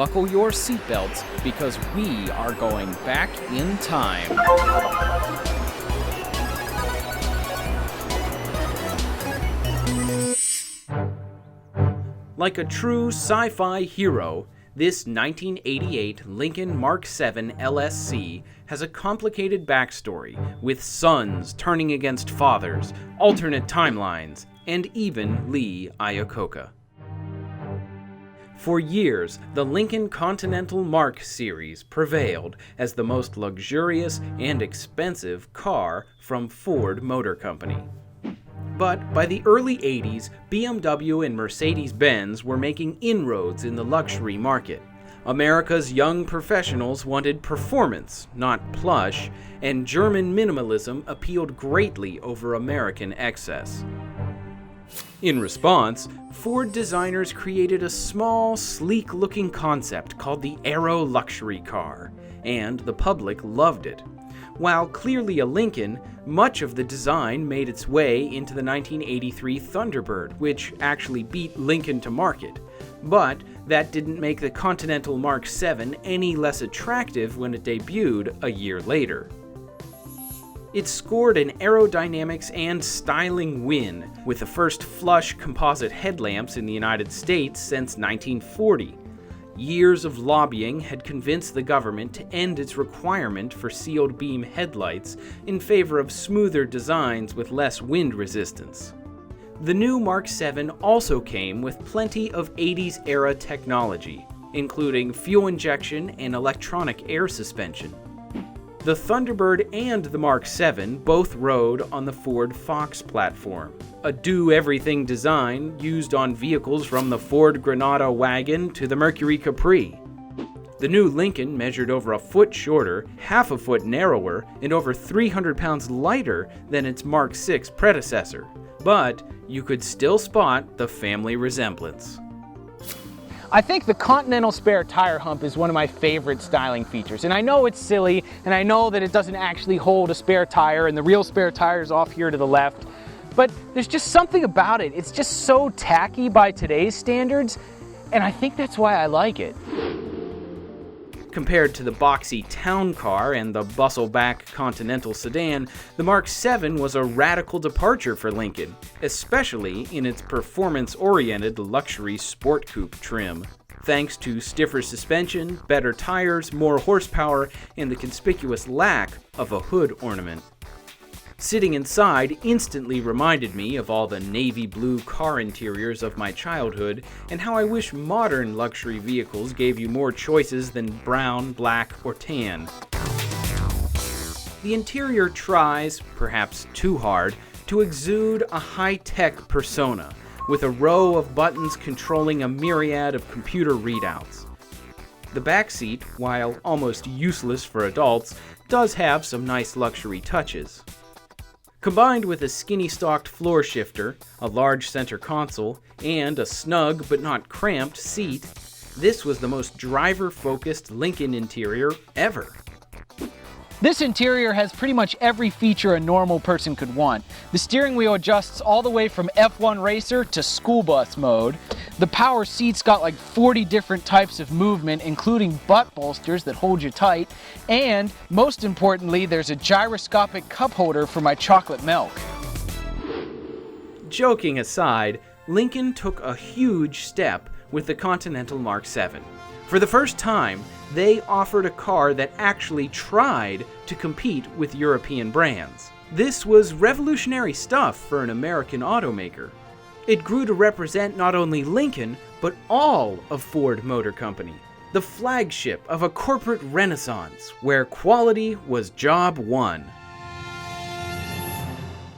buckle your seatbelts because we are going back in time. Like a true sci-fi hero, this 1988 Lincoln Mark VII LSC has a complicated backstory, with sons turning against fathers, alternate timelines, and even Lee Iacocca. For years, the Lincoln Continental Mark series prevailed as the most luxurious and expensive car from Ford Motor Company. But by the early 80s, BMW and Mercedes-Benz were making inroads in the luxury market. America's young professionals wanted performance, not plush, and German minimalism appealed greatly over American excess. In response, Ford designers created a small, sleek-looking concept called the Aero luxury car, and the public loved it. While clearly a Lincoln, much of the design made its way into the 1983 Thunderbird, which actually beat Lincoln to market. But that didn't make the Continental Mark VII any less attractive when it debuted a year later. It scored an aerodynamics and styling win, with the first flush composite headlamps in the United States since 1940. Years of lobbying had convinced the government to end its requirement for sealed beam headlights in favor of smoother designs with less wind resistance. The new Mark VII also came with plenty of 80s-era technology, including fuel injection and electronic air suspension. The Thunderbird and the Mark VII both rode on the Ford Fox platform, a do-everything design used on vehicles from the Ford Granada wagon to the Mercury Capri. The new Lincoln measured over a foot shorter, half a foot narrower, and over 300 pounds lighter than its Mark VI predecessor, but you could still spot the family resemblance. I think the Continental spare tire hump is one of my favorite styling features, and I know it's silly, and I know that it doesn't actually hold a spare tire, and the real spare tire is off here to the left, but there's just something about it. It's just so tacky by today's standards, and I think that's why I like it. Compared to the boxy town car and the bustle-back Continental sedan, the Mark VII was a radical departure for Lincoln, especially in its performance-oriented luxury sport coupe trim. Thanks to stiffer suspension, better tires, more horsepower, and the conspicuous lack of a hood ornament. Sitting inside instantly reminded me of all the navy blue car interiors of my childhood and how I wish modern luxury vehicles gave you more choices than brown, black, or tan. The interior tries, perhaps too hard, to exude a high-tech persona, with a row of buttons controlling a myriad of computer readouts. The back seat, while almost useless for adults, does have some nice luxury touches. Combined with a skinny-stalked floor shifter, a large center console, and a snug but not cramped seat, this was the most driver-focused Lincoln interior ever. This interior has pretty much every feature a normal person could want. The steering wheel adjusts all the way from F1 racer to school bus mode. The power seats got like 40 different types of movement, including butt bolsters that hold you tight. And most importantly, there's a gyroscopic cup holder for my chocolate milk. Joking aside, Lincoln took a huge step with the Continental Mark VII. For the first time, they offered a car that actually tried to compete with European brands. This was revolutionary stuff for an American automaker. It grew to represent not only Lincoln, but all of Ford Motor Company, the flagship of a corporate renaissance where quality was job one.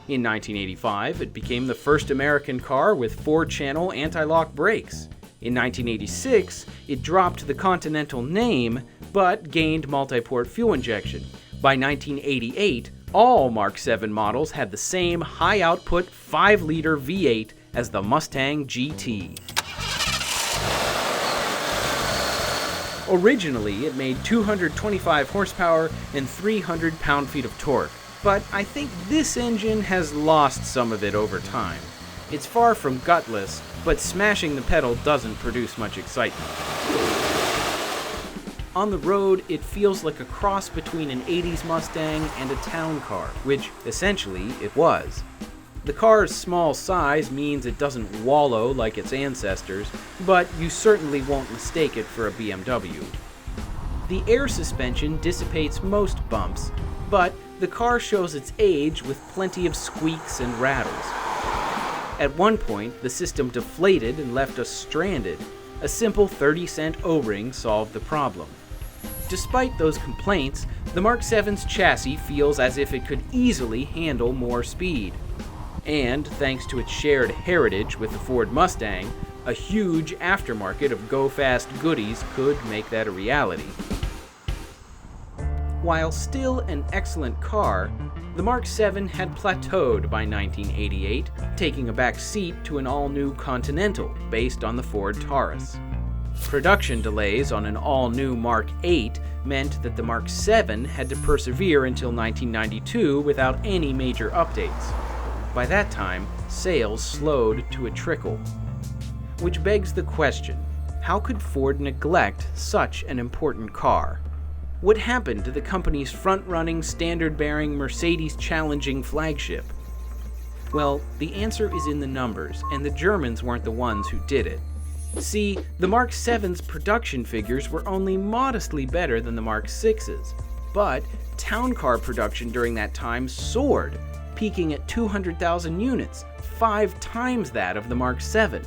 In 1985, it became the first American car with 4-channel anti-lock brakes. In 1986, it dropped the Continental name, but gained multi-port fuel injection. By 1988, all Mark VII models had the same high-output 5-liter V8 as the Mustang GT. Originally, it made 225 horsepower and 300 pound-feet of torque, but I think this engine has lost some of it over time. It's far from gutless, but smashing the pedal doesn't produce much excitement. On the road, it feels like a cross between an 80s Mustang and a town car, which essentially it was. The car's small size means it doesn't wallow like its ancestors, but you certainly won't mistake it for a BMW. The air suspension dissipates most bumps, but the car shows its age with plenty of squeaks and rattles. At one point, the system deflated and left us stranded. A simple 30-cent O-ring solved the problem. Despite those complaints, the Mark VII's chassis feels as if it could easily handle more speed. And, thanks to its shared heritage with the Ford Mustang, a huge aftermarket of go-fast goodies could make that a reality. While still an excellent car, the Mark VII had plateaued by 1988, taking a back seat to an all-new Continental based on the Ford Taurus. Production delays on an all-new Mark VIII meant that the Mark VII had to persevere until 1992 without any major updates. By that time, sales slowed to a trickle. Which begs the question, how could Ford neglect such an important car? What happened to the company's front-running, standard-bearing, Mercedes-challenging flagship? Well, the answer is in the numbers, and the Germans weren't the ones who did it. See, the Mark VII's production figures were only modestly better than the Mark VI's, but town car production during that time soared, peaking at 200,000 units, 5 times that of the Mark VII.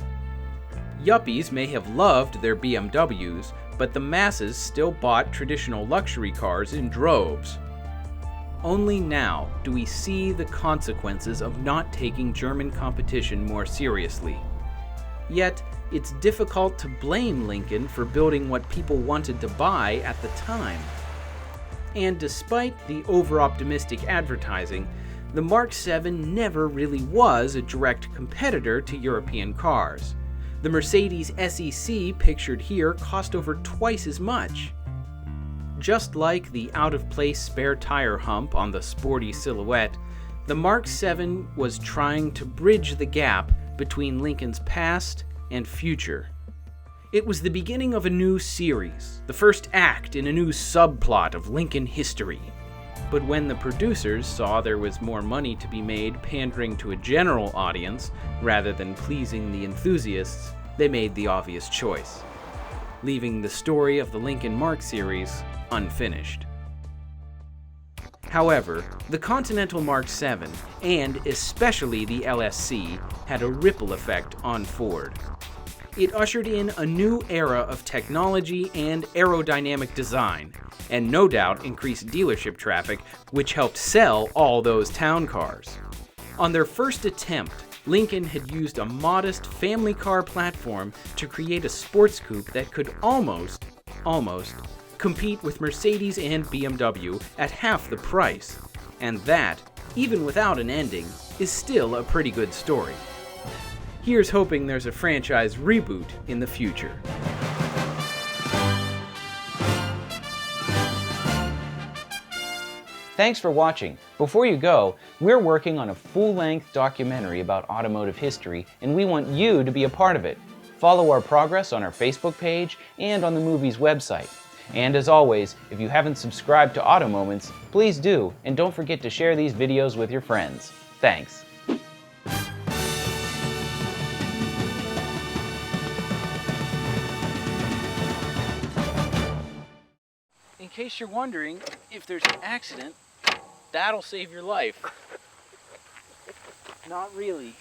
Yuppies may have loved their BMWs, but the masses still bought traditional luxury cars in droves. Only now do we see the consequences of not taking German competition more seriously. Yet, it's difficult to blame Lincoln for building what people wanted to buy at the time. And despite the over-optimistic advertising, the Mark VII never really was a direct competitor to European cars. The Mercedes SEC pictured here cost over twice as much. Just like the out-of-place spare tire hump on the sporty Silhouette, the Mark VII was trying to bridge the gap between Lincoln's past and future. It was the beginning of a new series, the first act in a new subplot of Lincoln history. But when the producers saw there was more money to be made pandering to a general audience rather than pleasing the enthusiasts, they made the obvious choice, leaving the story of the Lincoln Mark series unfinished. However, the Continental Mark VII, and especially the LSC, had a ripple effect on Ford. It ushered in a new era of technology and aerodynamic design, and no doubt increased dealership traffic, which helped sell all those town cars. On their first attempt, Lincoln had used a modest family car platform to create a sports coupe that could almost compete with Mercedes and BMW at half the price. And that, even without an ending, is still a pretty good story. Here's hoping there's a franchise reboot in the future. Thanks for watching. Before you go, we're working on a full-length documentary about automotive history, and we want you to be a part of it. Follow our progress on our Facebook page and on the movie's website. And as always, if you haven't subscribed to AutoMoments, please do, and don't forget to share these videos with your friends. Thanks. In case you're wondering if there's an accident, that'll save your life. Not really.